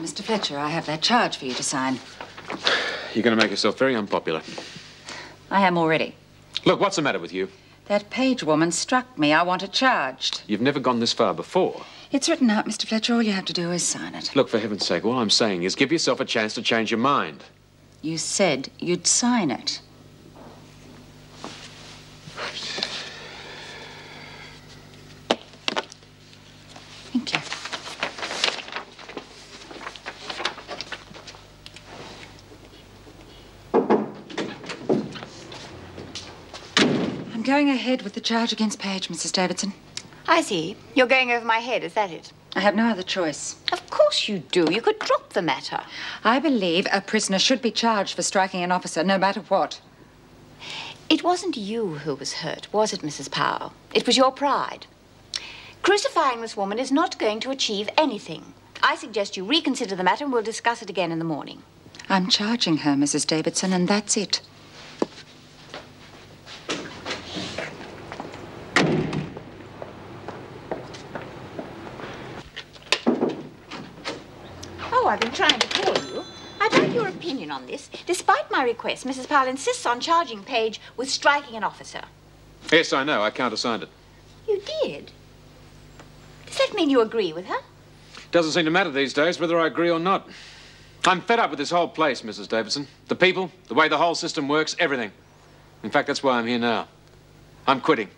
Mr. Fletcher, I have that charge for you to sign. You're going to make yourself very unpopular. I am already. Look, what's the matter with you? That page woman struck me. I want it charged. You've never gone this far before. It's written out, Mr. Fletcher. All you have to do is sign it. Look, for heaven's sake, all I'm saying is give yourself a chance to change your mind. You said you'd sign it. Thank you. I'm going ahead with the charge against Page, Mrs. Davidson. I see. You're going over my head, is that it? I have no other choice. Of course you do. You could drop the matter. I believe a prisoner should be charged for striking an officer, no matter what. It wasn't you who was hurt, was it, Mrs. Powell? It was your pride. Crucifying this woman is not going to achieve anything. I suggest you reconsider the matter and we'll discuss it again in the morning. I'm charging her, Mrs. Davidson, and that's it. Oh, I've been trying to call you. I'd like your opinion on this. Despite my request, Mrs. Powell insists on charging Page with striking an officer. Yes, I know. I countersigned it. You did? Does that mean you agree with her? Doesn't seem to matter these days whether I agree or not. I'm fed up with this whole place, Mrs. Davidson. The people, the way the whole system works, everything. In fact, that's why I'm here now. I'm quitting.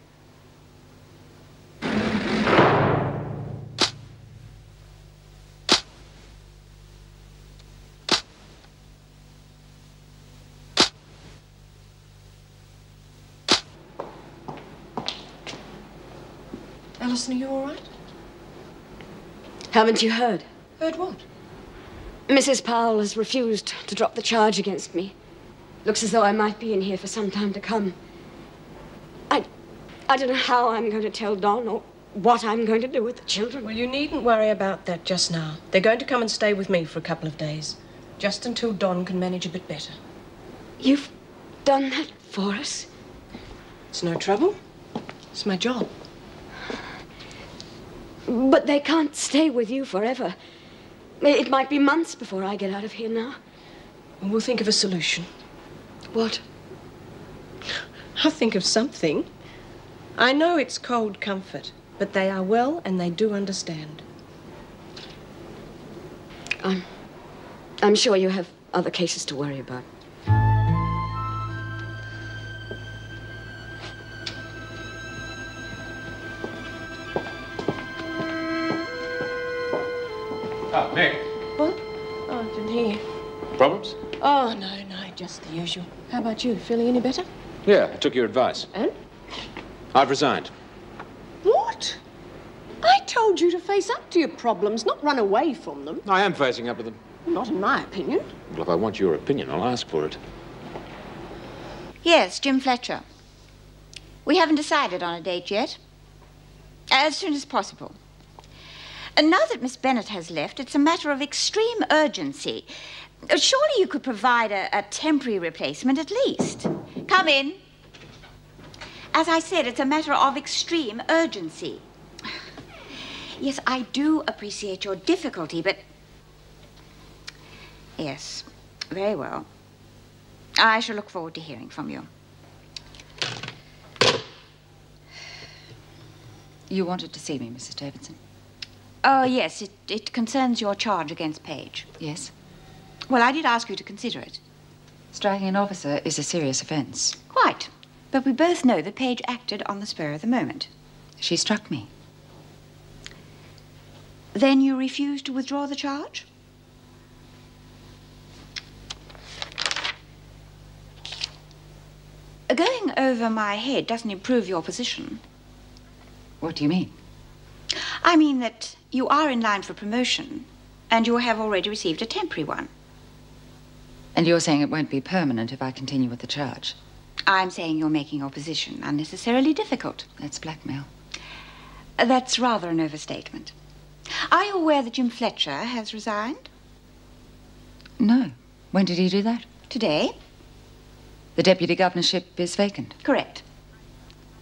Alison, are you all right? Haven't you heard? Heard what? Mrs. Powell has refused to drop the charge against me. Looks as though I might be in here for some time to come. I don't know how I'm going to tell Don or what I'm going to do with the children. Well, you needn't worry about that just now. They're going to come and stay with me for a couple of days, just until Don can manage a bit better. You've done that for us? It's no trouble. It's my job. But they can't stay with you forever. It might be months before I get out of here now. We'll think of a solution. What? I'll think of something. I know it's cold comfort, but they are well and they do understand. I'm sure you have other cases to worry about. Oh, Nick. What? Oh, I didn't hear you. Problems? Oh, no, just the usual. How about you? Feeling any better? Yeah, I took your advice. And? I've resigned. What? I told you to face up to your problems, not run away from them. I am facing up to them. Not in my opinion. Well, if I want your opinion, I'll ask for it. Yes, Jim Fletcher. We haven't decided on a date yet. As soon as possible. And now that Miss Bennet has left, it's a matter of extreme urgency. Surely you could provide a temporary replacement at least. Come in. As I said, it's a matter of extreme urgency. Yes, I do appreciate your difficulty, but... Yes, very well. I shall look forward to hearing from you. You wanted to see me, Mrs. Davidson? Oh, yes, it concerns your charge against Page. Yes. Well, I did ask you to consider it. Striking an officer is a serious offence. Quite. But we both know that Page acted on the spur of the moment. She struck me. Then you refuse to withdraw the charge? Going over my head doesn't improve your position. What do you mean? I mean that you are in line for promotion, and you have already received a temporary one. And you're saying it won't be permanent if I continue with the charge? I'm saying you're making your position unnecessarily difficult. That's blackmail. That's rather an overstatement. Are you aware that Jim Fletcher has resigned? No. When did he do that? Today. The deputy governorship is vacant? Correct.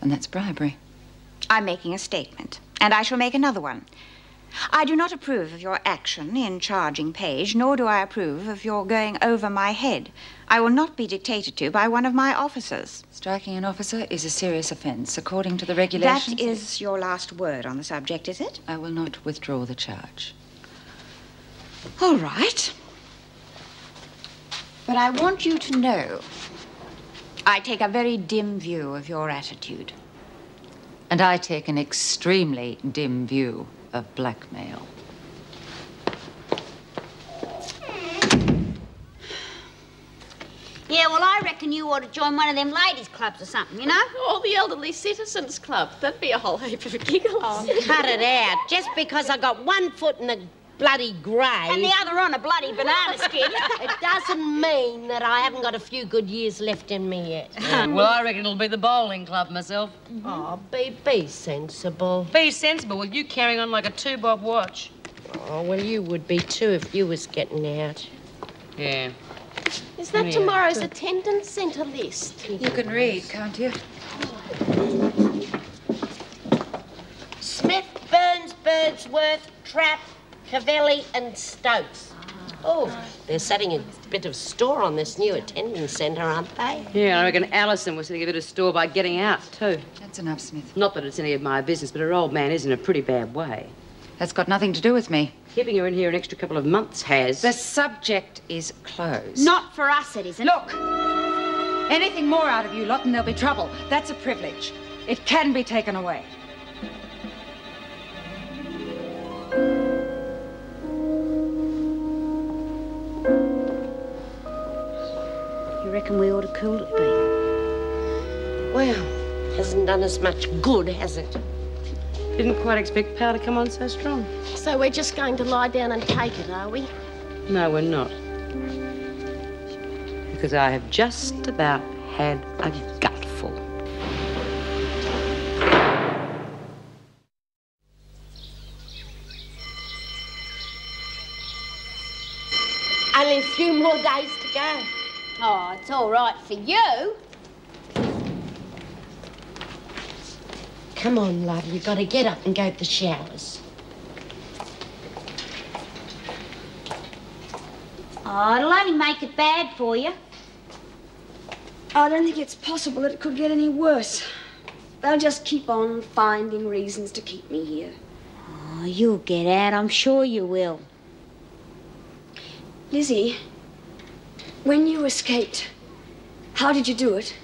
And that's bribery. I'm making a statement, and I shall make another one. I do not approve of your action in charging Page, nor do I approve of your going over my head. I will not be dictated to by one of my officers. Striking an officer is a serious offence, according to the regulations. That is your last word on the subject, is it? I will not withdraw the charge. All right. But I want you to know I take a very dim view of your attitude. And I take an extremely dim view of blackmail. Yeah, well, I reckon you ought to join one of them ladies' clubs or something, you know? Oh, the Elderly Citizens Club. That'd be a whole heap of giggles. Oh, cut it out. Just because I got one foot in the bloody grave... And the other on a bloody banana skin. It doesn't mean that I haven't got a few good years left in me yet. Well, I reckon it'll be the bowling club myself. Oh, be sensible. Be sensible with you carrying on like a two-bob watch. Oh, well, you would be too if you was getting out. Yeah. Is that tomorrow's attendance centre list? You can read, can't you? Smith, Burns, Birdsworth, Trapp, Cavelli and Stokes. Oh, they're setting a bit of store on this new attendance centre, aren't they? Yeah, I reckon Alison was setting a bit of store by getting out, too. That's enough, Smith. Not that it's any of my business, but her old man is in a pretty bad way. That's got nothing to do with me. Keeping her in here an extra couple of months has. The subject is closed. Not for us, it isn't. Look! Anything more out of you lot and there'll be trouble. That's a privilege. It can be taken away. You reckon we ought to cool it, B? Well, hasn't done us much good, has it? Didn't quite expect Powell to come on so strong. So we're just going to lie down and take it, are we? No, we're not. Because I have just about had a gutful. Only a few more days to go. Oh, it's all right for you. Come on, love, you've got to get up and go to the showers. Oh, it'll only make it bad for you. I don't think it's possible that it could get any worse. They'll just keep on finding reasons to keep me here. Oh, you'll get out. I'm sure you will. Lizzie, when you escaped, how did you do it?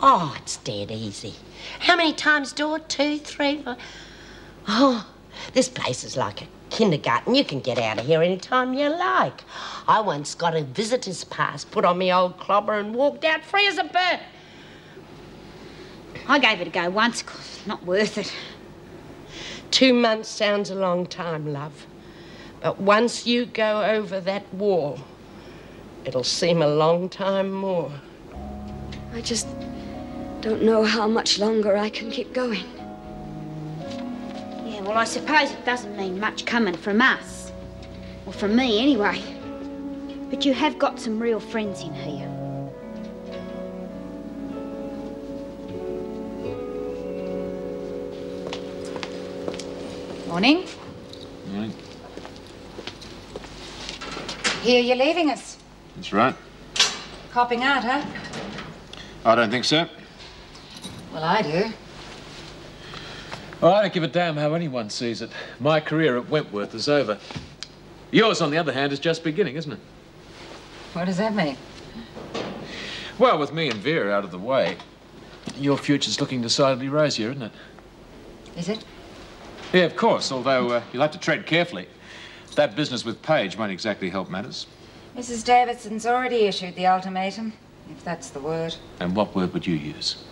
Oh, it's dead easy. How many times door? 2, 3, 4... Oh, this place is like a kindergarten. You can get out of here any time you like. I once got a visitor's pass, put on me old clobber and walked out free as a bird. I gave it a go once. Not worth it. 2 months sounds a long time, love. But once you go over that wall, it'll seem a long time more. I just don't know how much longer I can keep going. Yeah, well, I suppose it doesn't mean much coming from us. Or from me, anyway. But you have got some real friends in here. Morning. Morning. Here you're leaving us. That's right. Copping out, huh? I don't think so. Well, I do. Well, I don't give a damn how anyone sees it. My career at Wentworth is over. Yours, on the other hand, is just beginning, isn't it? What does that mean? Well, with me and Vera out of the way, your future's looking decidedly rosier, isn't it? Is it? Yeah, of course, although you'll have to tread carefully. That business with Page won't exactly help matters. Mrs. Davidson's already issued the ultimatum, if that's the word. And what word would you use?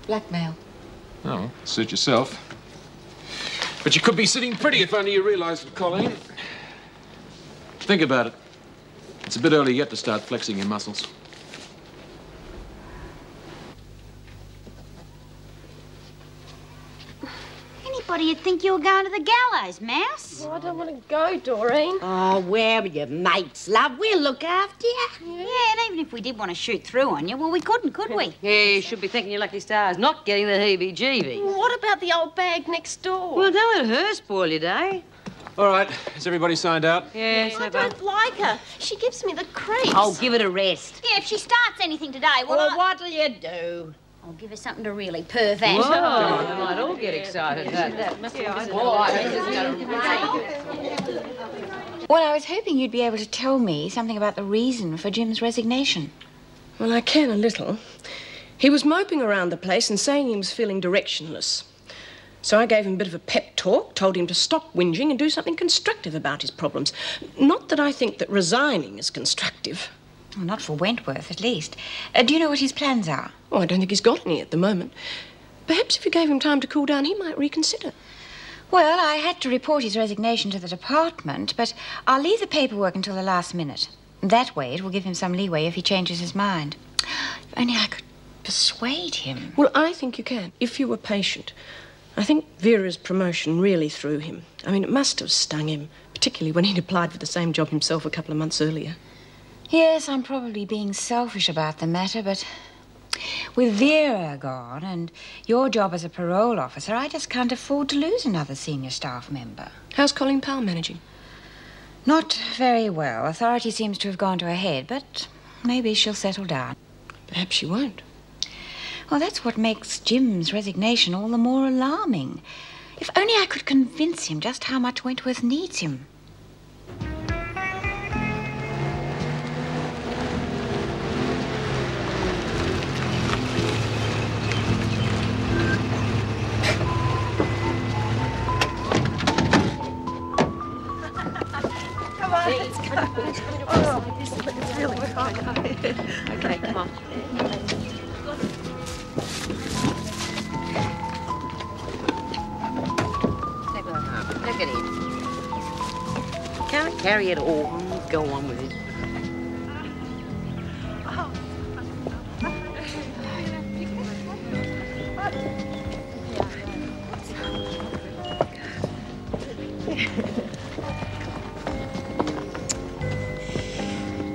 Blackmail. Oh, suit yourself. But you could be sitting pretty if only you realised it, Colleen. Think about it. It's a bit early yet to start flexing your muscles. Anybody'd think you were going to the gallows, Mouse. Oh, I don't want to go, Doreen. Oh, where are your mates, love? We'll look after you. Yeah, and even if we did want to shoot through on you, well, we couldn't, could we? Yeah, you should be thanking your lucky stars, not getting the heebie-jeebies. What about the old bag next door? Well, don't let her spoil your day. All right, is everybody signed out? Yes, I don't like her. She gives me the creeps. Oh, give it a rest. Yeah, if she starts anything today, Well, what'll you do? I'll give her something to really perv at. Whoa, they might all get excited. That must be Well, I was hoping you'd be able to tell me something about the reason for Jim's resignation. Well, I can a little. He was moping around the place and saying he was feeling directionless. So I gave him a bit of a pep talk, told him to stop whinging and do something constructive about his problems. Not that I think that resigning is constructive. Well, not for Wentworth, at least. Do you know what his plans are? Oh, I don't think he's got any at the moment. Perhaps if you gave him time to cool down, he might reconsider. Well, I had to report his resignation to the department, but I'll leave the paperwork until the last minute. That way, it will give him some leeway if he changes his mind. If only I could persuade him. Well, I think you can, if you were patient. I think Vera's promotion really threw him. I mean, it must have stung him, particularly when he'd applied for the same job himself a couple of months earlier. Yes, I'm probably being selfish about the matter, but with Vera gone and your job as a parole officer, I just can't afford to lose another senior staff member. How's Colleen Powell managing? Not very well. Authority seems to have gone to her head, but maybe she'll settle down. Perhaps she won't. Well, that's what makes Jim's resignation all the more alarming. If only I could convince him just how much Wentworth needs him. Okay, come on. Look at him. Can't carry it all. Go on with it.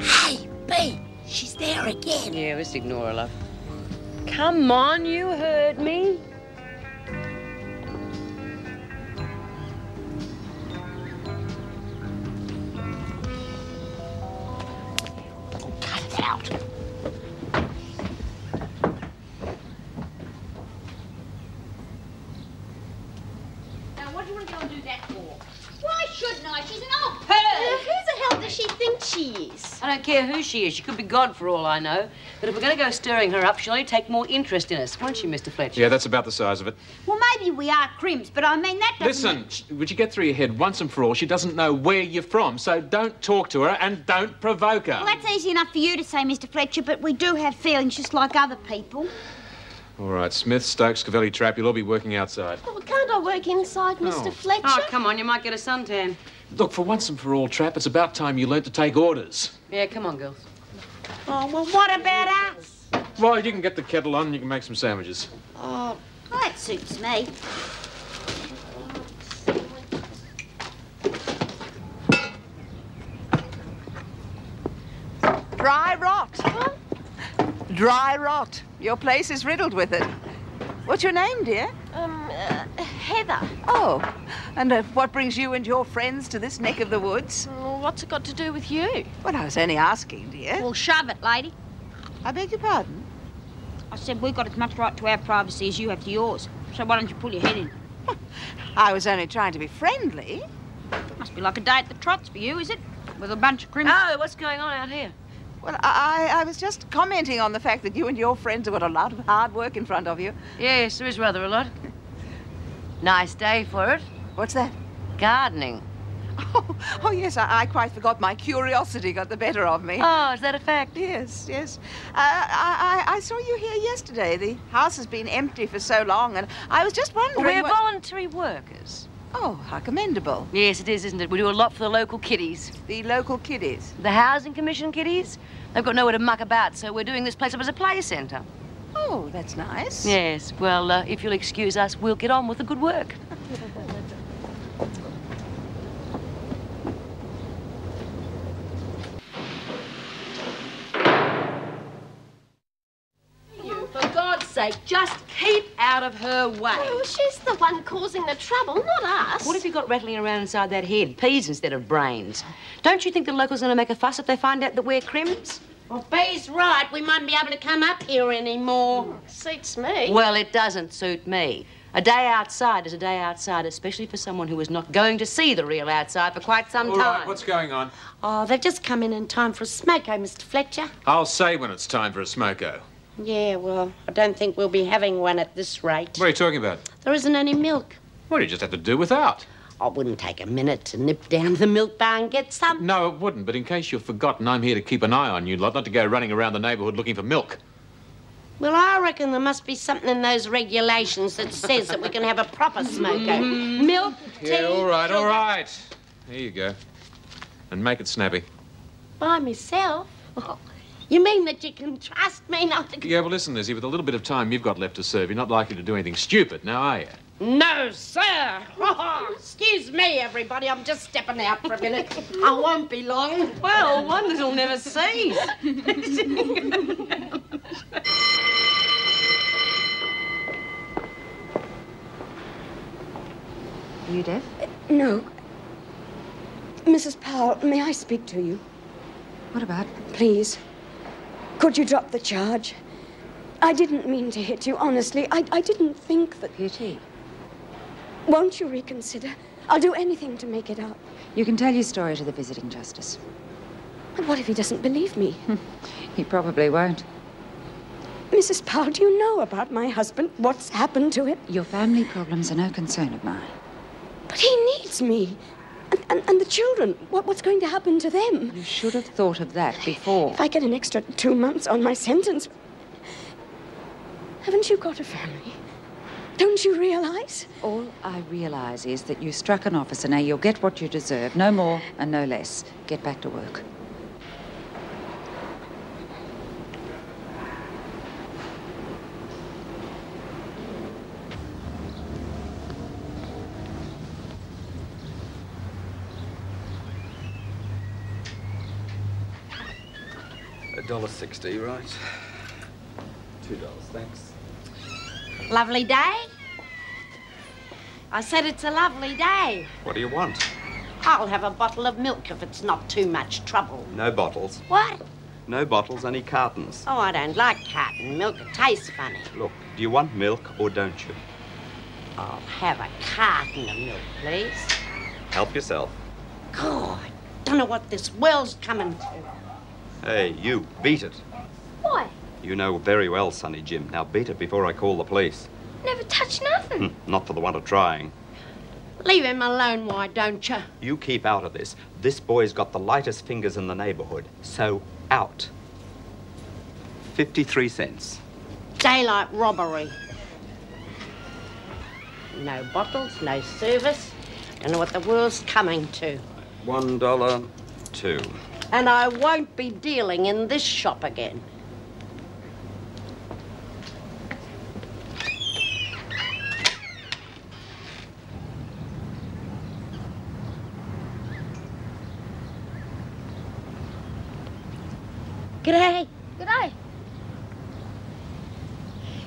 Hey, B, she's there again. Yeah, let's ignore her, love. Come on, you heard me. Cut it out. Now, what do you want to go and do that for? Why shouldn't I? She's an old perv. Who the hell does she think she is? I don't care who she is. She could be God for all I know. But if we're going to go stirring her up, she'll only take more interest in us, won't she, Mr. Fletcher? Yeah, that's about the size of it. Well, maybe we are crims, but I mean, that doesn't... Listen, would you get through your head once and for all? She doesn't know where you're from, so don't talk to her and don't provoke her. Well, that's easy enough for you to say, Mr. Fletcher, but we do have feelings just like other people. All right, Smith, Stokes, Cavelli, Trap, you'll all be working outside. Oh, can't I work inside, Mr. Fletcher? Oh, come on, you might get a suntan. Look, for once and for all, Trap, it's about time you learnt to take orders. Yeah, come on, girls. Oh, well, what about us? Well, you can get the kettle on and you can make some sandwiches. Well, that suits me. Dry rot. Huh? Dry rot. Your place is riddled with it. What's your name, dear? Heather. Oh, and what brings you and your friends to this neck of the woods? Well, what's it got to do with you? Well, I was only asking, dear. Well, shove it, lady. I beg your pardon? I said we've got as much right to our privacy as you have to yours. So why don't you pull your head in? I was only trying to be friendly. Must be like a day at the trots for you, is it? With a bunch of criminals. Oh, what's going on out here? Well, I was just commenting on the fact that you and your friends have got a lot of hard work in front of you. Yes, there is rather a lot. Nice day for it. What's that? Gardening. Oh, yes, I quite forgot. My curiosity got the better of me. Oh, is that a fact? Yes, yes. I saw you here yesterday. The house has been empty for so long, and I was just wondering... We're voluntary workers. Oh, how commendable. Yes, it is, isn't it? We do a lot for the local kiddies. The local kiddies? The Housing Commission kiddies. They've got nowhere to muck about, so we're doing this place up as a play centre. Oh, that's nice. Yes, well, if you'll excuse us, we'll get on with the good work. For God's sake, just keep out of her way. Well, she's the one causing the trouble, not us. What have you got rattling around inside that head? Peas instead of brains. Don't you think the locals are going to make a fuss if they find out that we're crims? Well, Bee's right. We mightn't be able to come up here anymore. Suits me. Well, it doesn't suit me. A day outside is a day outside, especially for someone who is not going to see the real outside for quite some time. All right, what's going on? Oh, they've just come in time for a smoko, Mr. Fletcher. I'll say when it's time for a smoko. Yeah, well, I don't think we'll be having one at this rate. What are you talking about? There isn't any milk. Well, you just have to do without. I wouldn't take a minute to nip down to the milk bar and get some. No, it wouldn't, but in case you've forgotten, I'm here to keep an eye on you lot, not to go running around the neighbourhood looking for milk. Well, I reckon there must be something in those regulations that says that we can have a proper smoko. Milk, tea, Yeah, all right, sugar. all right. Here you go. And make it snappy. By myself? Oh, you mean that you can trust me not to... Yeah, well, listen, Lizzie, with a little bit of time you've got left to serve, you're not likely to do anything stupid, now are you? No, sir. Excuse me, everybody. I'm just stepping out for a minute. I won't be long. Well, wonders will never cease. Are you deaf? No. Mrs. Powell, may I speak to you? What about? Please. Could you drop the charge? I didn't mean to hit you, honestly. I didn't think that... Pity. Won't you reconsider? I'll do anything to make it up. You can tell your story to the visiting justice. And what if he doesn't believe me? He probably won't. Mrs. Powell, do you know about my husband? What's happened to him? Your family problems are no concern of mine. But he needs me. And the children, what's going to happen to them? You should have thought of that before. If I get an extra 2 months on my sentence... Haven't you got a family? Don't you realise? All I realise is that you struck an officer. Now you'll get what you deserve. No more and no less. Get back to work. $1.60, right? $2, thanks. Lovely day? I said it's a lovely day. What do you want? I'll have a bottle of milk if it's not too much trouble. No bottles. What? No bottles, only cartons. Oh, I don't like carton milk. It tastes funny. Look, do you want milk or don't you? I'll have a carton of milk, please. Help yourself. God, I don't know what this world's coming to. Hey, you, beat it. Why? You know very well, Sonny Jim. Now beat it before I call the police. Never touched nothing. Not for the want of trying. Leave him alone, why don't you? You keep out of this. This boy's got the lightest fingers in the neighborhood. So, out. 53 cents. Daylight robbery. No bottles, no service. Don't know what the world's coming to. $1.02. And I won't be dealing in this shop again. G'day. G'day.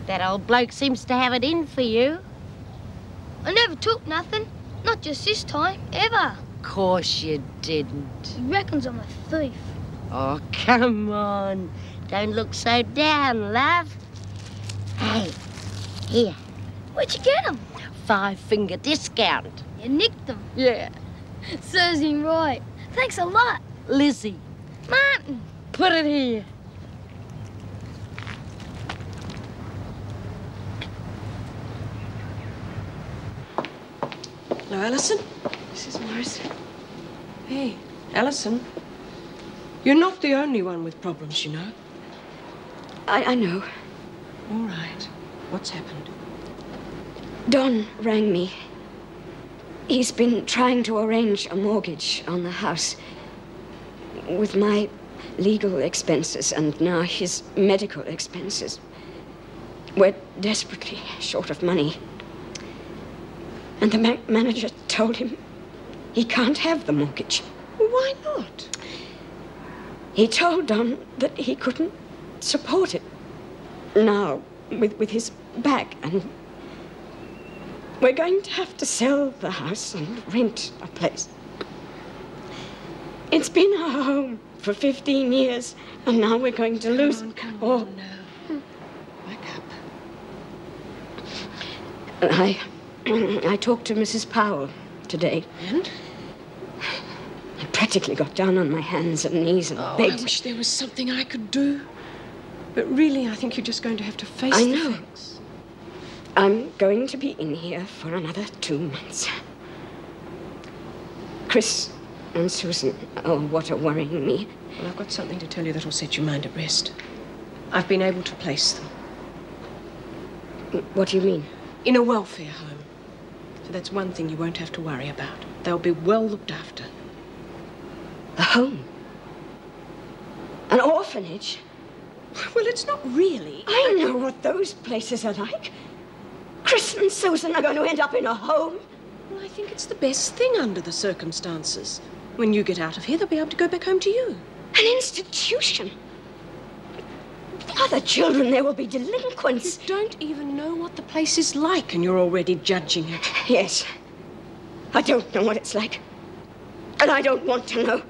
That old bloke seems to have it in for you. I never took nothing. Not just this time, ever. Course you didn't. He reckons I'm a thief. Oh, come on. Don't look so down, love. Hey, here. Where'd you get him? 5-finger discount. You nicked them. Yeah. Serves him right. Thanks a lot. Lizzie. Martin. Put it here. Hello, Alison. Mrs. Morris. Hey, Alison. You're not the only one with problems, you know. I know. All right. What's happened? Don rang me. He's been trying to arrange a mortgage on the house. With my legal expenses and now his medical expenses. We're desperately short of money. And the manager told him he can't have the mortgage. Why not? He told Don that he couldn't support it. Now, with his back, and we're going to have to sell the house and rent a place. It's been our home for 15 years, and now we're going to lose it. Come on now. Wake up. I talked to Mrs. Powell today. And? I practically got down on my hands and knees and begged. I wish there was something I could do. But really, I think you're just going to have to face the facts. I'm going to be in here for another 2 months. Chris and Susan, oh, what are worrying me. Well, I've got something to tell you that'll set your mind at rest. I've been able to place them. What do you mean? In a welfare home. So that's one thing you won't have to worry about. They'll be well looked after. A home? An orphanage? Well, it's not really. I know what those places are like. Chris and Susan are going to end up in a home. Well, I think it's the best thing under the circumstances. When you get out of here, they'll be able to go back home to you. An institution. The other children there will be delinquents. You don't even know what the place is like, and you're already judging it. Yes. I don't know what it's like. And I don't want to know.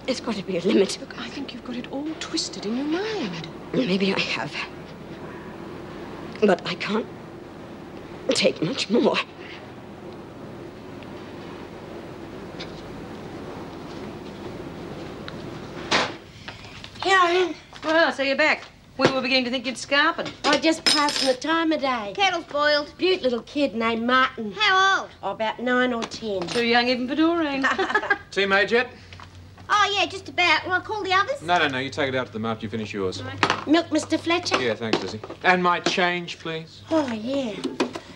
There's got to be a limit. Look, I think you've got it all twisted in your mind. Maybe I have. But I can't take much more. Here I am. Well, so you're back. We were beginning to think you'd scarpen. I just passing the time of day. Kettle's boiled. Beaut little kid named Martin. How old? Oh, about 9 or 10. Too young even for Doreen. Tea made yet? Oh, yeah, just about. Will I call the others? No. You take it out to them after you finish yours. Milk, Mr. Fletcher? Yeah, thanks, Lizzie. And my change, please. Oh, yeah.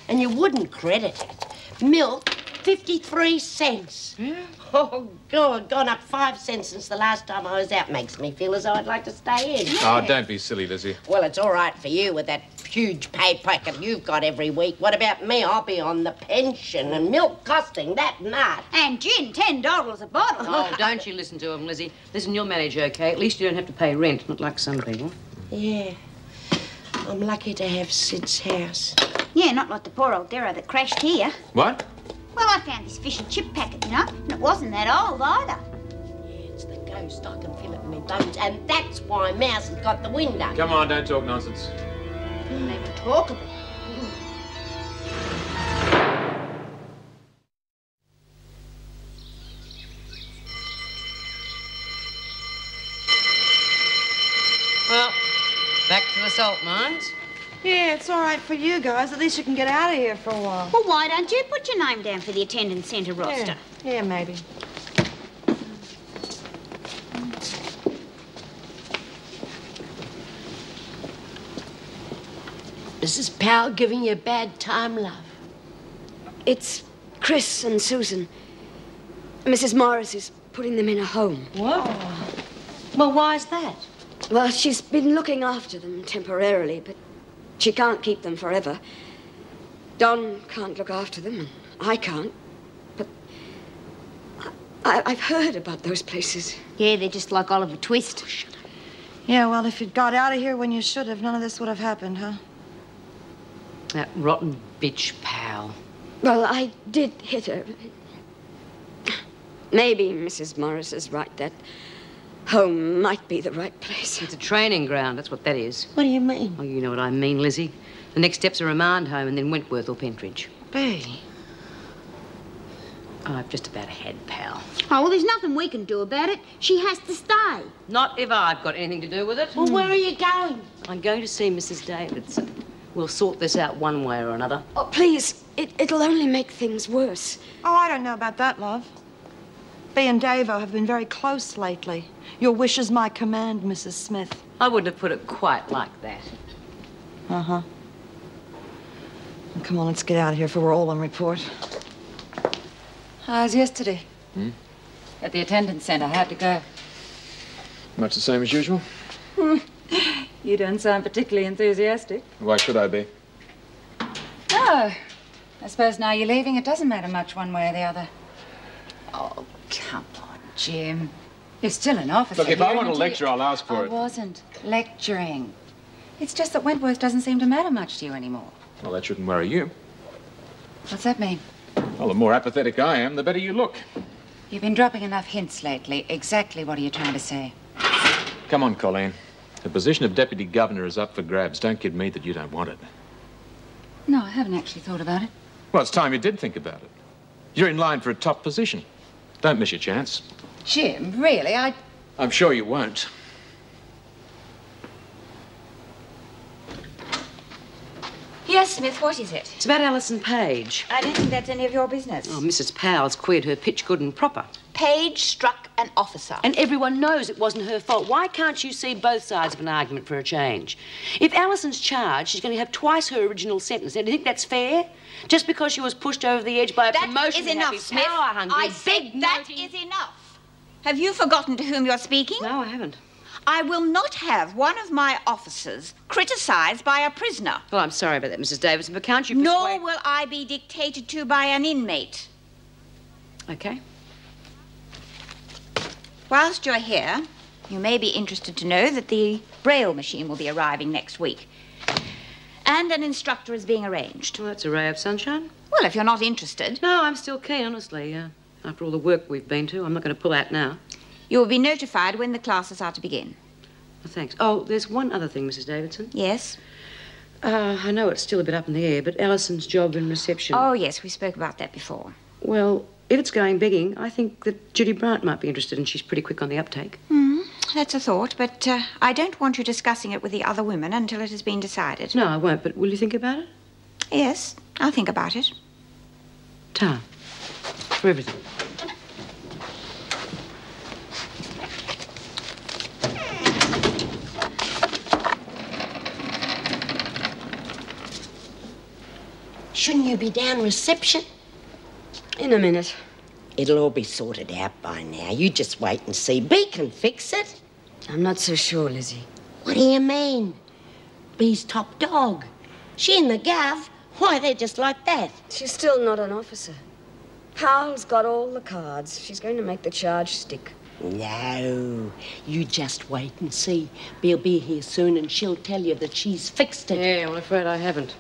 And you wouldn't credit it. Milk, 53 cents. Yeah? Oh, God, gone up 5 cents since the last time I was out. Makes me feel as though I'd like to stay in. Oh, don't be silly, Lizzie. Well, it's all right for you with that huge pay packet you've got every week. What about me? I'll be on the pension and milk costing that much. And gin, $10 a bottle. Oh, don't you listen to him, Lizzie. Listen, you'll manage okay. At least you don't have to pay rent, not like some people. Yeah. I'm lucky to have Sid's house. Yeah, not like the poor old Darrow that crashed here. What? Well, I found this fish and chip packet, you know, and it wasn't that old either. Yeah, it's the ghost. I can feel it in my bones, and that's why Mouse has got the window. Come on, don't talk nonsense. Never talk of it. Well, back to the salt mines. Yeah, it's all right for you guys. At least you can get out of here for a while. Well, why don't you put your name down for the attendance centre roster? Yeah, maybe. Mrs. Powell giving you a bad time, love? It's Chris and Susan. Mrs. Morris is putting them in a home. What? Well, why's that? Well, she's been looking after them temporarily, but she can't keep them forever. Don can't look after them, and I can't. But I've heard about those places. Yeah, they're just like Oliver Twist. Yeah, well, if you'd got out of here when you should have, none of this would have happened, huh? That rotten bitch Powell. Well, I did hit her. Maybe Mrs. Morris is right. That home might be the right place. It's a training ground, that's what that is. What do you mean? Oh, you know what I mean, Lizzie. The next step's a remand home and then Wentworth or Pentridge. Bea. Oh, I've just about had Powell. Oh, well, there's nothing we can do about it. She has to stay. Not if I've got anything to do with it. Well, where are you going? I'm going to see Mrs. Davidson. We'll sort this out one way or another. Oh, please, it'll only make things worse. Oh, I don't know about that, love. Bea and Davo have been very close lately. Your wish is my command, Mrs. Smith. I wouldn't have put it quite like that. Uh-huh. Well, come on, let's get out of here before we're all on report. How's yesterday? At the attendance centre. How'd it go? Much the same as usual. You don't sound particularly enthusiastic. Why should I be? Oh, I suppose now you're leaving, it doesn't matter much one way or the other. Oh, come on, Jim. You're still an officer. Look, if I want aren't to you? lecture, I'll ask for it. I wasn't lecturing. It's just that Wentworth doesn't seem to matter much to you anymore. Well, that shouldn't worry you. What's that mean? Well, the more apathetic I am, the better you look. You've been dropping enough hints lately. Exactly what are you trying to say? Come on, Colleen. The position of Deputy Governor is up for grabs. Don't kid me that you don't want it. No, I haven't actually thought about it. Well, it's time you did think about it. You're in line for a top position. Don't miss your chance. Jim, really, I'm sure you won't. Yes, Smith, what is it? It's about Alison Page. I don't think that's any of your business. Oh, Mrs. Powell's queered her pitch good and proper. Page struck an officer. And everyone knows it wasn't her fault. Why can't you see both sides of an argument for a change? If Alison's charged, she's going to have twice her original sentence. Now, do you think that's fair? Just because she was pushed over the edge by a promotion. That is enough, Smith. I said that is enough. Have you forgotten to whom you're speaking? No, I haven't. I will not have one of my officers criticised by a prisoner. Well, I'm sorry about that, Mrs. Davidson, but can't you Nor will I be dictated to by an inmate. Okay. Whilst you're here, you may be interested to know that the Braille machine will be arriving next week. And an instructor is being arranged. Well, that's a ray of sunshine. Well, if you're not interested... No, I'm still keen, honestly. After all the work we've been to, I'm not going to pull out now. You will be notified when the classes are to begin. Well, thanks. Oh, there's one other thing, Mrs. Davidson. Yes? I know it's still a bit up in the air, but Alison's job in reception... Oh, yes, we spoke about that before. Well, if it's going begging, I think that Judy Bryant might be interested, and she's pretty quick on the uptake. That's a thought, but I don't want you discussing it with the other women until it has been decided. No, I won't, but will you think about it? Yes, I'll think about it. Time. For everything. Shouldn't you be down reception? In a minute. It'll all be sorted out by now. You just wait and see. B can fix it. I'm not so sure, Lizzie. What do you mean? B's top dog. She and the Gav, why, they're just like that. She's still not an officer. Powell's got all the cards. She's going to make the charge stick. No, you just wait and see. B'll be here soon and she'll tell you that she's fixed it. Yeah, well, I'm afraid I haven't.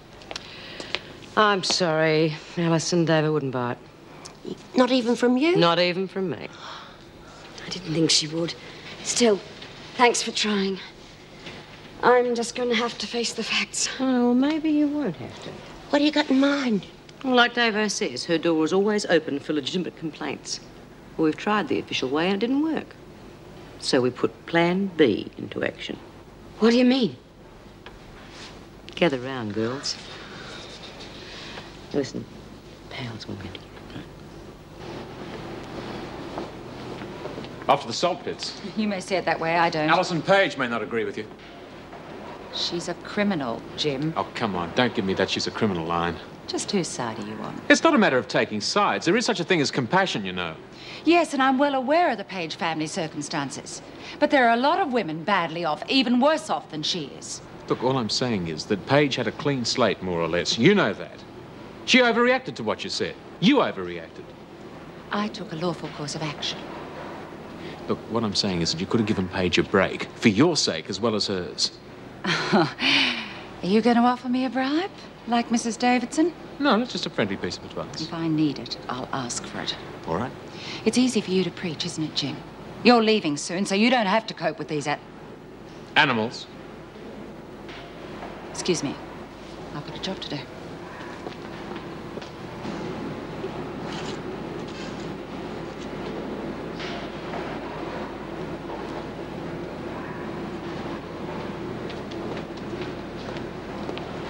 I'm sorry. Alison, David wouldn't buy it. Not even from you? Not even from me. I didn't think she would. Still, thanks for trying. I'm just going to have to face the facts. Oh, well, maybe you won't have to. What do you got in mind? Well, like Davo says, her door is always open for legitimate complaints. Well, we've tried the official way and it didn't work. So we put Plan B into action. What do you mean? Gather round, girls. Listen, Powell's walking. Off to the salt pits. You may say it that way, I don't. Alison Page may not agree with you. She's a criminal, Jim. Oh, come on. Don't give me that she's a criminal line. Just whose side are you on? It's not a matter of taking sides. There is such a thing as compassion, you know. Yes, and I'm well aware of the Page family circumstances. But there are a lot of women badly off, even worse off than she is. Look, all I'm saying is that Page had a clean slate, more or less. You know that. She overreacted to what you said. You overreacted. I took a lawful course of action. Look, what I'm saying is that you could have given Page a break, for your sake as well as hers. Are you going to offer me a bribe, like Mrs. Davidson? No, it's just a friendly piece of advice. If I need it, I'll ask for it. All right. It's easy for you to preach, isn't it, Jim? You're leaving soon, so you don't have to cope with these animals. Excuse me. I've got a job to do.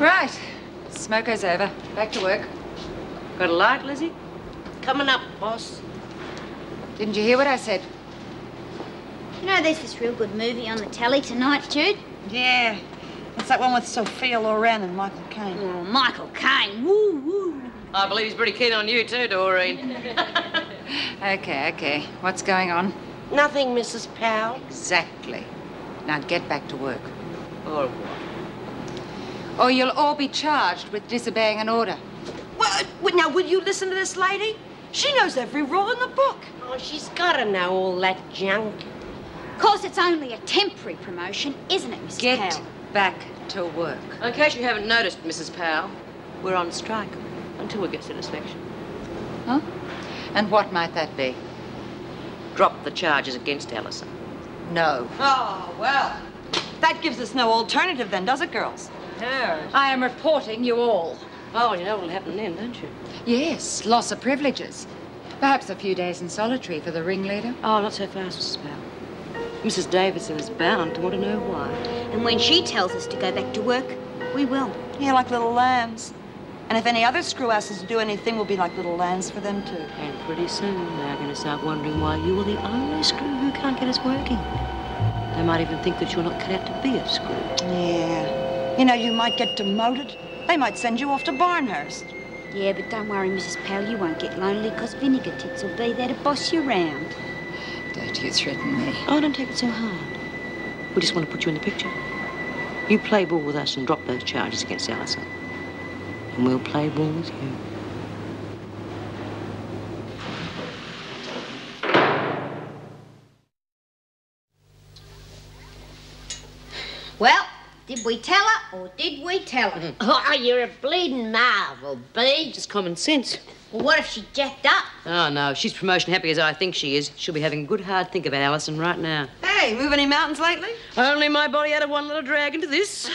Right. Smoker's over. Back to work. Got a light, Lizzie? Coming up, boss. Didn't you hear what I said? You know, there's this real good movie on the telly tonight, Jude. Yeah. It's that one with Sophia Loren and Michael Caine. Oh, Michael Caine. Woo, woo. I believe he's pretty keen on you too, Doreen. Okay. What's going on? Nothing, Mrs. Powell. Exactly. Now get back to work. Or what? Or you'll all be charged with disobeying an order. Well, now, will you listen to this lady? She knows every rule in the book. Oh, she's got to know all that junk. Of course, it's only a temporary promotion, isn't it, Mrs. Get Powell? back to work. In case you haven't noticed, Mrs. Powell, we're on strike until we get satisfaction. Huh? And what might that be? Drop the charges against Alison. No. Oh, well, that gives us no alternative then, does it, girls? No. I am reporting you all. Oh, you know what'll happen then, don't you? Yes, loss of privileges. Perhaps a few days in solitary for the ringleader. Oh, not so fast, Mrs. Powell. Mrs. Davidson is bound to want to know why. And when she tells us to go back to work, we will. Yeah, like little lambs. And if any other screw-asses do anything, we'll be like little lambs for them, too. And pretty soon, they're going to start wondering why you are the only screw who can't get us working. They might even think that you're not cut out to be a screw. Yeah. You know, you might get demoted. They might send you off to Barnhurst. Yeah, but don't worry, Mrs. Powell, you won't get lonely because Vinegar Tits will be there to boss you round. Don't you threaten me. Oh, don't take it so hard. We just want to put you in the picture. You play ball with us and drop those charges against Alison. And we'll play ball with you. Well, did we tell her or did we tell her? Oh, you're a bleeding marvel, B. Just common sense. Well, what if she jacked up? Oh, no. She's promotion happy as I think she is. She'll be having a good hard think about Alison right now. Hey, move any mountains lately? Only my body added one little drag into this.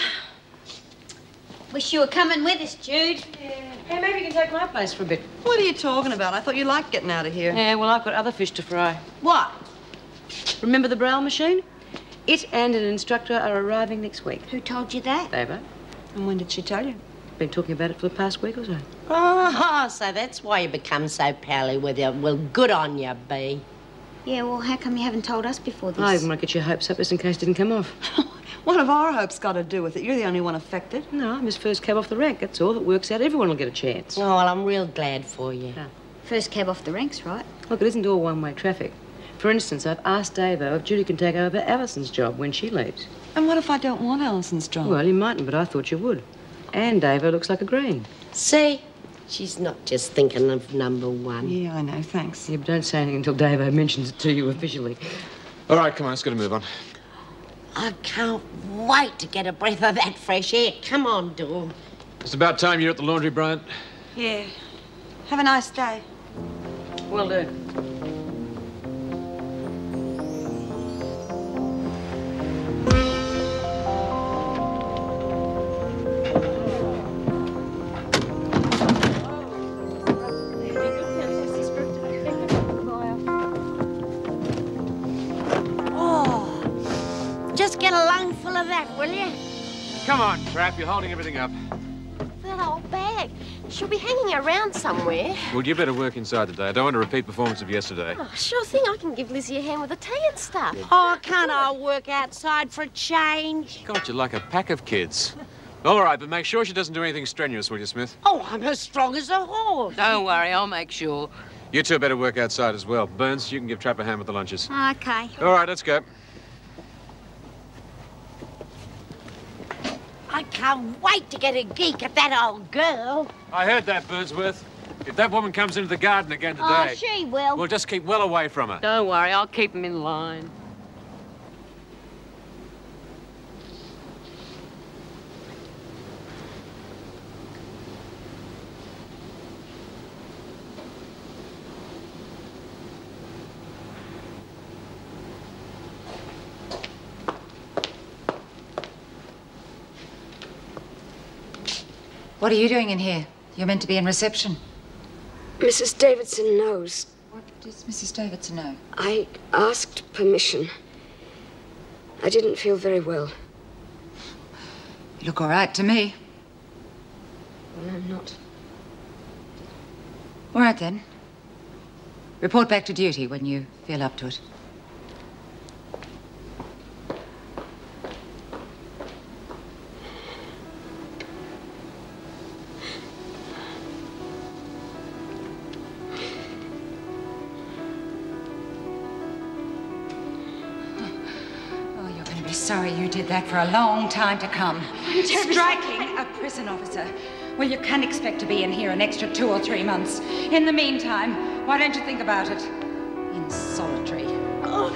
Wish you were coming with us, Jude. Yeah. Hey, maybe you can take my place for a bit. What are you talking about? I thought you liked getting out of here. Yeah, well, I've got other fish to fry. What? Remember the Braille machine? It and an instructor are arriving next week. Who told you that? Davo. And when did she tell you? Been talking about it for the past week or so. Oh, so that's why you become so pally with her. Well, good on you, B. Yeah, well, how come you haven't told us before this? I didn't want to get your hopes up just in case it didn't come off. What have our hopes got to do with it? You're the only one affected. No, I'm his first cab off the rank. That's all. That works out. Everyone will get a chance. Oh, well, I'm real glad for you. Yeah. First cab off the ranks, right? Look, it isn't all one-way traffic. For instance, I've asked Davo if Judy can take over Alison's job when she leaves. And what if I don't want Alison's job? Well, you mightn't, but I thought you would. And Davo looks like agreeing. See? She's not just thinking of number one. Yeah, I know. Thanks. Yeah, but don't say anything until Davo mentions it to you officially. All right, come on, let's get a move on. I can't wait to get a breath of that fresh air. Come on, Dawn. It's about time you're at the laundry, Bryant. Yeah. Have a nice day. Will do. Just get a lungful of that, will you? Come on, Trap, you're holding everything up. That old bag. She'll be hanging around somewhere. Well, you better work inside today. I don't want a repeat performance of yesterday. Oh, sure thing. I can give Lizzie a hand with the tea and stuff. Oh, can't I work outside for a change? God, you're like a pack of kids. All right, but make sure she doesn't do anything strenuous, will you, Smith? Oh, I'm as strong as a horse. Don't worry, I'll make sure. You two better work outside as well. Burns, you can give Trap a hand with the lunches. Okay. All right, let's go. I can't wait to get a geek at that old girl. I heard that, Birdsworth. If that woman comes into the garden again today... Oh, she will. We'll just keep well away from her. Don't worry, I'll keep him in line. What are you doing in here? You're meant to be in reception. Mrs. Davidson knows. What does Mrs. Davidson know? I asked permission. I didn't feel very well. You look all right to me. Well, I'm not. All right, then. Report back to duty when you feel up to it. Sorry you did that for a long time to come. Striking a prison officer. Well, you can't expect to be in here an extra 2 or 3 months. In the meantime, why don't you think about it? In solitary. Oh.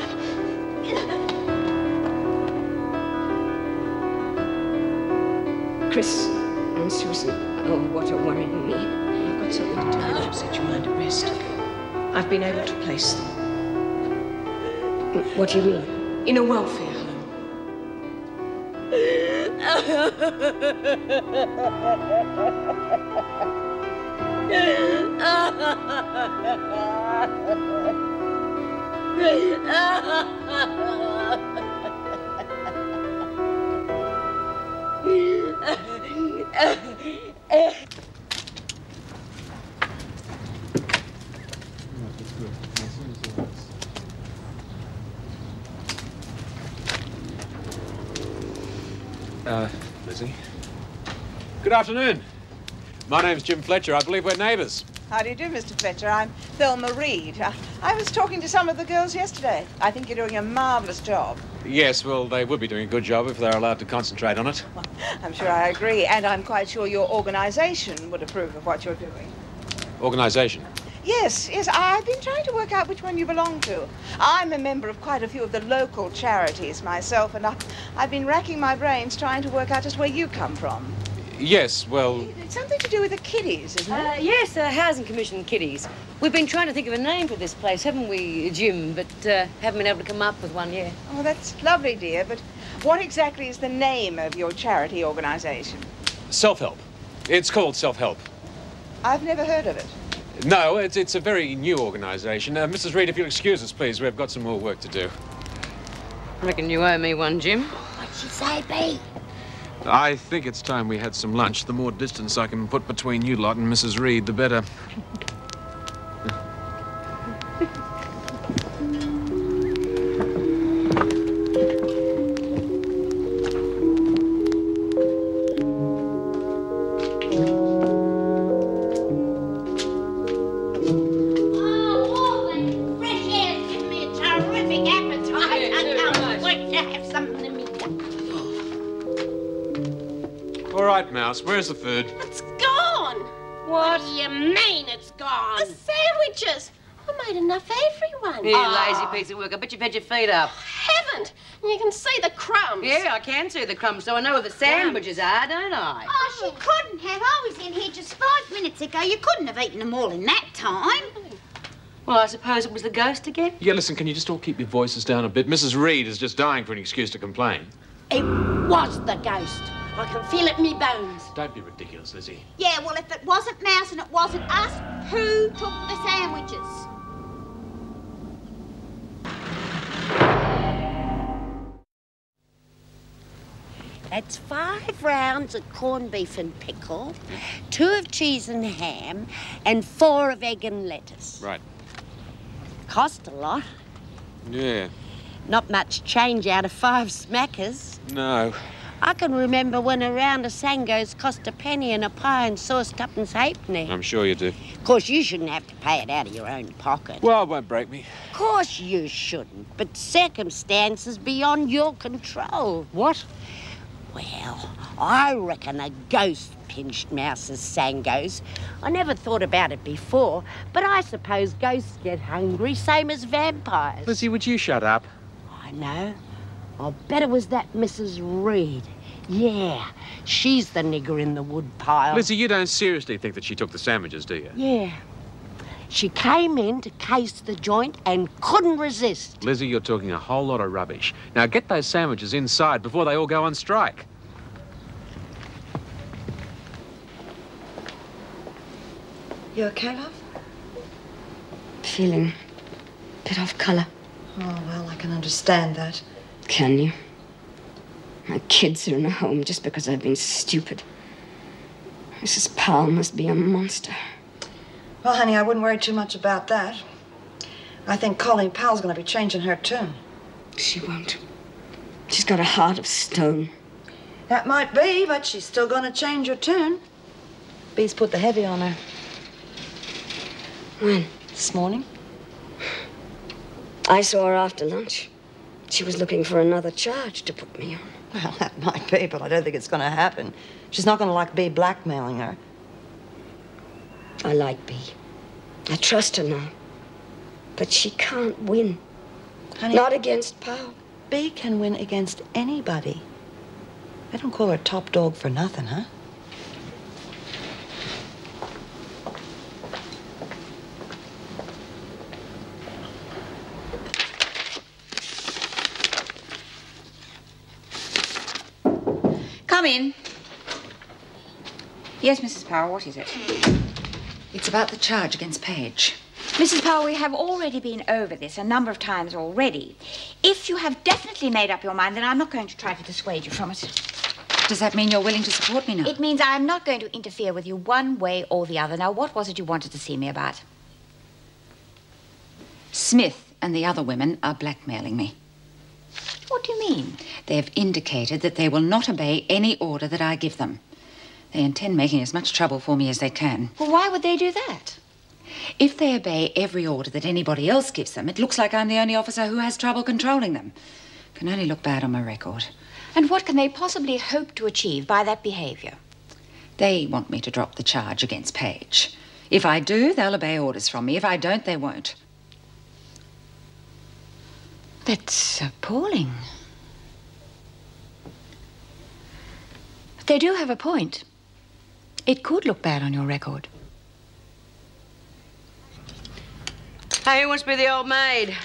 Chris and Susan. Oh, what a worrying me. I've got something to tell you to set your mind at rest. I've been able to place them. What do you mean? In a welfare home. Lizzie. Good afternoon. My name's Jim Fletcher. I believe we're neighbours. How do you do, Mr. Fletcher? I'm Thelma Reed. I was talking to some of the girls yesterday. I think you're doing a marvellous job. Yes, well, they would be doing a good job if they're allowed to concentrate on it. Well, I'm sure I agree, and I'm quite sure your organisation would approve of what you're doing. Organisation? Yes, I've been trying to work out which one you belong to. I'm a member of quite a few of the local charities myself, and I've been racking my brains trying to work out just where you come from. Yes, well... It's something to do with the kiddies, isn't it? Yes, Housing Commission kiddies. We've been trying to think of a name for this place, haven't we, Jim? But haven't been able to come up with one yet. Oh, that's lovely, dear, but what exactly is the name of your charity organisation? Self-help. It's called Self-help. I've never heard of it. No, it's a very new organisation. Mrs. Reed, if you'll excuse us, please, we've got some more work to do. I reckon you owe me one, Jim. What'd she say, B? I think it's time we had some lunch. The more distance I can put between you lot and Mrs. Reed, the better. Mouse, where's the food? It's gone. What do you mean it's gone? The sandwiches. I made enough for everyone. You lazy piece of work. I bet you've had your feet up. Haven't. You can see the crumbs. Yeah, I can see the crumbs, so I know where the sandwiches are, don't I? Oh, she couldn't have. I was in here just 5 minutes ago. You couldn't have eaten them all in that time. Well, I suppose it was the ghost again? Yeah, listen, can you just all keep your voices down a bit? Mrs. Reed is just dying for an excuse to complain. It was the ghost. I can feel it in me bones. Don't be ridiculous, Lizzie. Yeah, well, if it wasn't Mouse and it wasn't us, who took the sandwiches? That's 5 rounds of corned beef and pickle, 2 of cheese and ham, and 4 of egg and lettuce. Right. Cost a lot. Yeah. Not much change out of 5 smackers. No. I can remember when a round of Sangos cost a penny and a pie and sauce 2 halfpenny. I'm sure you do. Of course, you shouldn't have to pay it out of your own pocket. Well, it won't break me. Of course you shouldn't, but circumstances beyond your control. What? Well, I reckon a ghost pinched Mouse's Sangos. I never thought about it before, but I suppose ghosts get hungry, same as vampires. Lizzie, would you shut up? I know. I'll bet it was that Mrs. Reed. Yeah, she's the nigger in the wood pile. Lizzie, you don't seriously think that she took the sandwiches, do you? Yeah. She came in to case the joint and couldn't resist. Lizzie, you're talking a whole lot of rubbish. Now, get those sandwiches inside before they all go on strike. You okay, love? Feeling a bit off colour. Oh, well, I can understand that. Can you? My kids are in a home just because I've been stupid. Mrs. Powell must be a monster. Well, honey, I wouldn't worry too much about that. I think Colleen Powell's going to be changing her tune. She won't. She's got a heart of stone. That might be, but she's still going to change her tune. Bee's put the heavy on her. When? This morning. I saw her after lunch. She was looking for another charge to put me on. Well, that might be, but I don't think it's going to happen. She's not going to like Bee blackmailing her. I like Bee. I trust her now. But she can't win. Honey, not against Powell. Bee can win against anybody. They don't call her top dog for nothing, huh? Come in. Yes, Mrs. Powell, what is it? It's about the charge against Paige. Mrs. Powell, we have already been over this a number of times already. If you have definitely made up your mind, then I'm not going to try to dissuade you from it. Does that mean you're willing to support me now? It means I'm not going to interfere with you one way or the other. Now, what was it you wanted to see me about? Smith and the other women are blackmailing me. What do you mean? They've indicated that they will not obey any order that I give them. They intend making as much trouble for me as they can. Well, why would they do that? If they obey every order that anybody else gives them, it looks like I'm the only officer who has trouble controlling them. Can only look bad on my record. And what can they possibly hope to achieve by that behaviour? They want me to drop the charge against Paige. If I do, they'll obey orders from me. If I don't, they won't. That's appalling. But they do have a point. It could look bad on your record. Hey, who wants to be the old maid?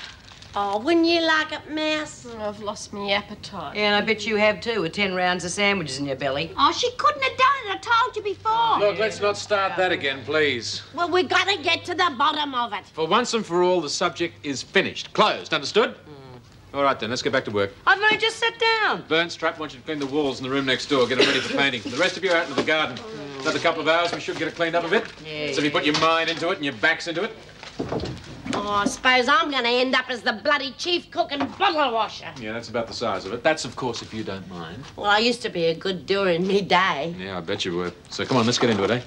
Oh, wouldn't you like it, Mouse? Oh, I've lost my appetite. Yeah, and I bet you have too, with 10 rounds of sandwiches in your belly. Oh, she couldn't have done it. I told you before. Look, let's not start that again, please. Well, we got to get to the bottom of it. For once and for all, the subject is finished. Closed, understood? All right, then, let's get back to work. I've only just sat down. Burnstrap wants you to clean the walls in the room next door, get them ready for painting. The rest of you are out into the garden. Another couple of hours, we should get it cleaned up a bit. Yeah. So if you put your mind into it and your back's into it. Oh, I suppose I'm going to end up as the bloody chief cook and bottle washer. Yeah, that's about the size of it. That's, of course, if you don't mind. Well, I used to be a good doer in me day. Yeah, I bet you were. So come on, let's get into it, eh?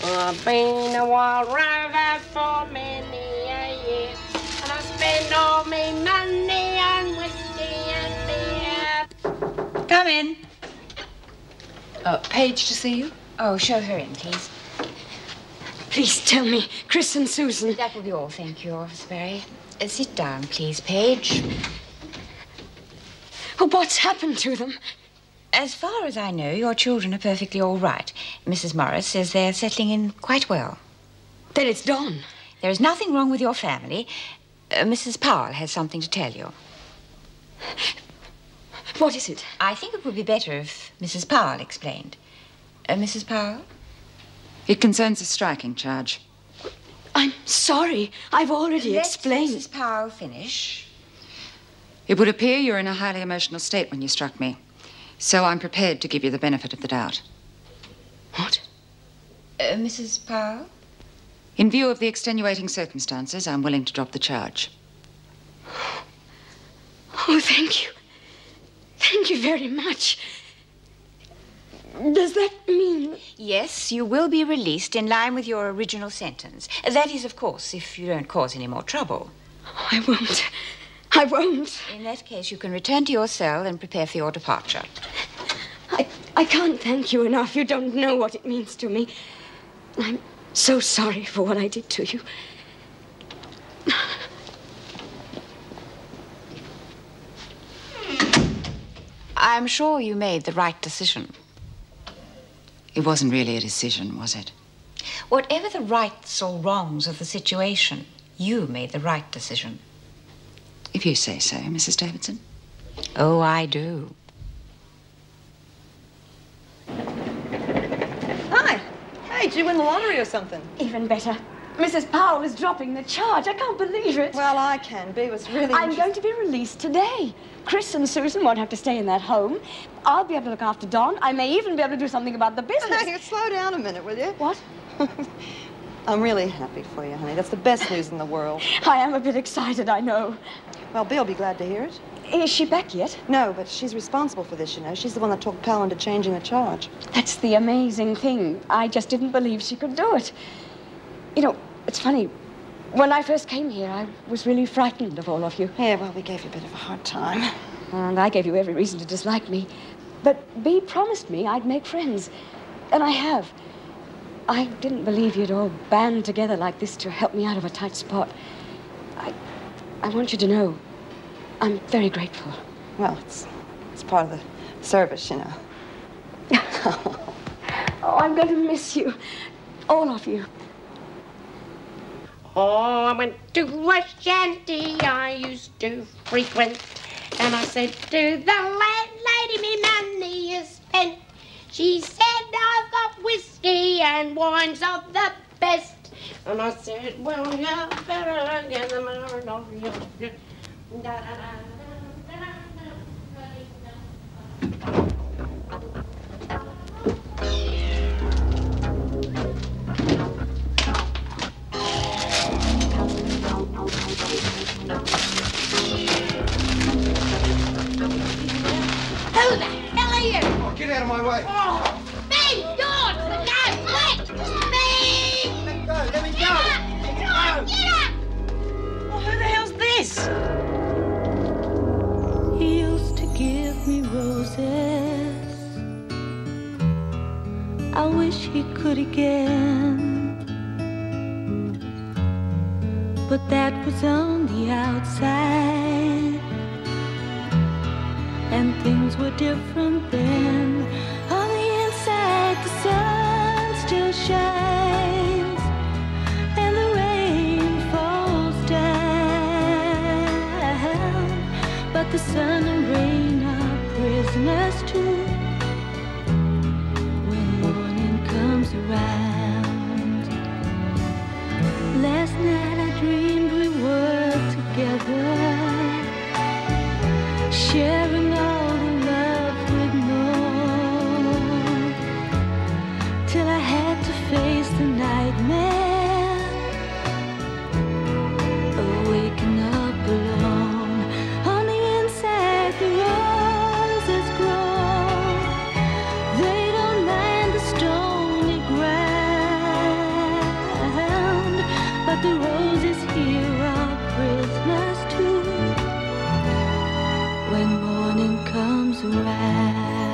Well, I've been a wild rover for many a year, and I spend all me money on whiskey and beer. Come in. Paige to see you? Oh, show her in, please. Please tell me, Chris and Susan. That will be all, thank you, Officer Barry. Sit down, please, Paige. Oh, what's happened to them? As far as I know, your children are perfectly all right. Mrs. Morris says they're settling in quite well. Then it's Don. There is nothing wrong with your family. Mrs. Powell has something to tell you. What is it? I think it would be better if Mrs. Powell explained. Mrs. Powell? It concerns a striking charge. I'm sorry. I've already explained. Let Mrs. Powell finish. It would appear you're in a highly emotional state when you struck me. So I'm prepared to give you the benefit of the doubt. What? Mrs. Powell? In view of the extenuating circumstances, I'm willing to drop the charge. Oh, thank you. Thank you very much. Does that mean... Yes, you will be released in line with your original sentence. That is, of course, if you don't cause any more trouble. Oh, I won't. I won't. In that case, you can return to your cell and prepare for your departure. I can't thank you enough. You don't know what it means to me. I'm so sorry for what I did to you. I'm sure you made the right decision. It wasn't really a decision, was it? Whatever the rights or wrongs of the situation, you made the right decision. If you say so, Mrs. Davidson. Oh, I do. Hi. Hey, did you win the lottery or something? Even better. Mrs. Powell is dropping the charge. I can't believe it. Well, I can be. It was really I'm going to be released today. Chris and Susan won't have to stay in that home. I'll be able to look after Don. I may even be able to do something about the business. Hey, slow down a minute, will you? What? I'm really happy for you, honey. That's the best news in the world. I am a bit excited, I know. Well, Bill'll be glad to hear it. Is she back yet? No, but she's responsible for this, you know. She's the one that talked Powell into changing the charge. That's the amazing thing. I just didn't believe she could do it. You know, it's funny. When I first came here, I was really frightened of all of you. Yeah, well, we gave you a bit of a hard time. And I gave you every reason to dislike me. But Bea promised me I'd make friends. And I have. I didn't believe you'd all band together like this to help me out of a tight spot. I want you to know I'm very grateful. Well, it's part of the service, you know. Oh, I'm going to miss you. All of you. Oh, I went to a shanty I used to frequent, and I said to the landlady, me money is spent. She said, I've got whiskey and wines of the best. And I said, well, you better get them out of your... Who the hell are you? Oh, get out of my way. Oh, me, George, no, Fletch, me. Let me go, let me go. Get up. Well, who the hell's this? He used to give me roses. I wish he could again. But that was on the outside, and things were different then. On the inside, the sun still shines, and the rain falls down. But the sun and rain are prisoners too when morning comes around. Last night I dreamed we were together, sharing all the love we'd known, till I had to face the nightmare of waking up alone. On the inside the roses grow, they don't mind the stony ground, but the roses here are prisoners too when morning comes around.